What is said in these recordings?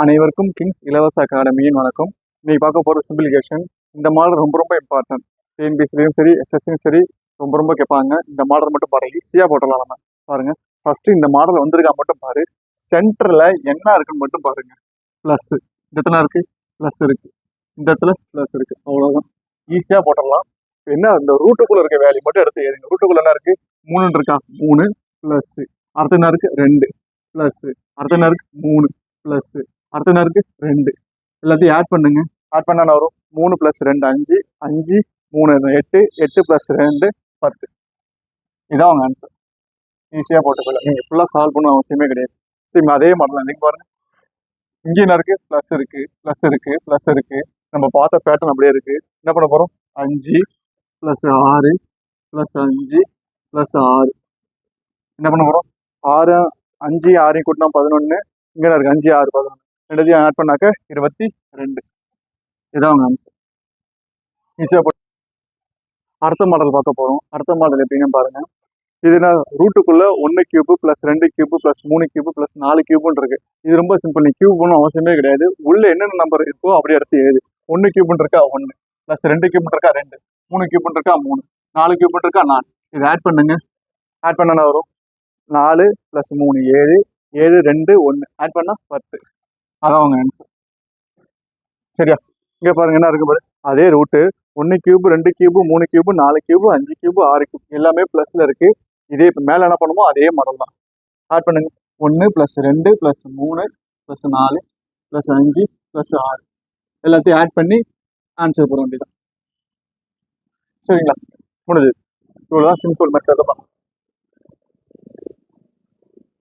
அனைவருக்கும் கிங்ஸ் இலவச அகாடமியின் வணக்கம். இன்னைக்கு பார்க்க போகிற சிம்பிளிகேஷன். இந்த மாடல் ரொம்ப ரொம்ப இம்பார்ட்டன்ட். டிஎன்பிசிலையும் சரி எஸ்எஸ்சியும் சரி ரொம்ப ரொம்ப கேட்பாங்க. இந்த மாடல் மட்டும் பாருங்க, ஈஸியாக போட்டலாம். நம்ம பாருங்க, ஃபர்ஸ்ட் இந்த மாடல் வந்திருக்கா மட்டும் பாரு. சென்டரில் என்ன இருக்குன்னு மட்டும் பாருங்க. ப்ளஸ் இந்த இடத்துல இருக்கு, ப்ளஸ் இருக்கு, இந்த இடத்துல ப்ளஸ் இருக்கு, அவ்வளோதான். ஈஸியாக போட்டலாம். என்ன இந்த ரூட்டுக்குள்ள இருக்க வேல்யூ மட்டும் எடுத்து எழுதுங்க. ரூட்டுக்குள்ள என்ன இருக்கு, 3 இருக்கா, 3 ப்ளஸ். அடுத்த என்ன இருக்கு, 2 ப்ளஸ். அடுத்த என்ன இருக்கு, 3 ப்ளஸ். அடுத்த என்ன இருக்கு, 2. எல்லாத்தையும் ஆட் பண்ணுங்க. ஆட் பண்ணா வரும் 3 + 2 5, 5 3 8, 8 + 2 10. இதான் அவங்க ஆன்சர். ஈஸியாக போட்டுக்கலாம். நீங்கள் ஃபுல்லாக சால்வ் பண்ண அவசியமே கிடையாது. சரி, அதே மாதிரி தான் இங்கே பாருங்க. இங்கே என்ன இருக்கு, ப்ளஸ் இருக்கு, ப்ளஸ் இருக்கு, ப்ளஸ் இருக்கு. நம்ம பார்த்த பேட்டர்ன் அப்படியே இருக்கு. என்ன பண்ண போகிறோம், 5 + 6 + 5 + 6. என்ன பண்ண போகிறோம், 6 5 6 கூட்டினா 11. இங்கே இருக்கு 5 6 11. ரெண்டுத்தையும் ஆட் பண்ணாக்க 22. இதான் அவங்க ஆன்சர். ஈஸியாக போட்டு அடுத்த மாடல் பார்க்க போகிறோம். அடுத்த மாடல் எப்படின்னு பாருங்க. இதுனா ரூட்டுக்குள்ள 1 கியூப் + 2 கியூப் + 3 கியூப் + 4 கியூப்னு இருக்கு. இது ரொம்ப சிம்பிள். நீ கியூப் ஒன்றும் அவசியமே கிடையாது. உள்ள என்னென்ன நம்பர் இருக்கோ அப்படியே எடுத்து எழுது. 1 கியூப்னு இருக்கா 1, + 2 கியூப்னு இருக்கா 2, 3 கியூப்னு இருக்கா 3, 4 கியூப்னு இருக்கா 4. இது ஆட் பண்ணுங்க. ஆட் பண்ணா வரும் 4 + 3 7, 7 2 1. ஆட் பண்ணா 10. அதான் அவங்க ஆன்சர். சரியா, இங்கே பாருங்க என்ன இருக்கு பாரு. அதே root 1 cube 2 cube 3 cube 4 cube 5 cube 6 cube எல்லாமே ப்ளஸ்ல இருக்கு. இதே இப்போ மேலே என்ன பண்ணுமோ அதே மாடல் தான். ஆட் பண்ணுங்க. 1 + 2 + 3 + 4 + 5 + 6 எல்லாத்தையும் ஆட் பண்ணி ஆன்சர் போட வேண்டியதான். சரிங்களா, முடிஞ்சது. இவ்வளோதான் சிம்பிள் மெத்தட் தான்.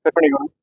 செட் பண்ணிக்கணும்.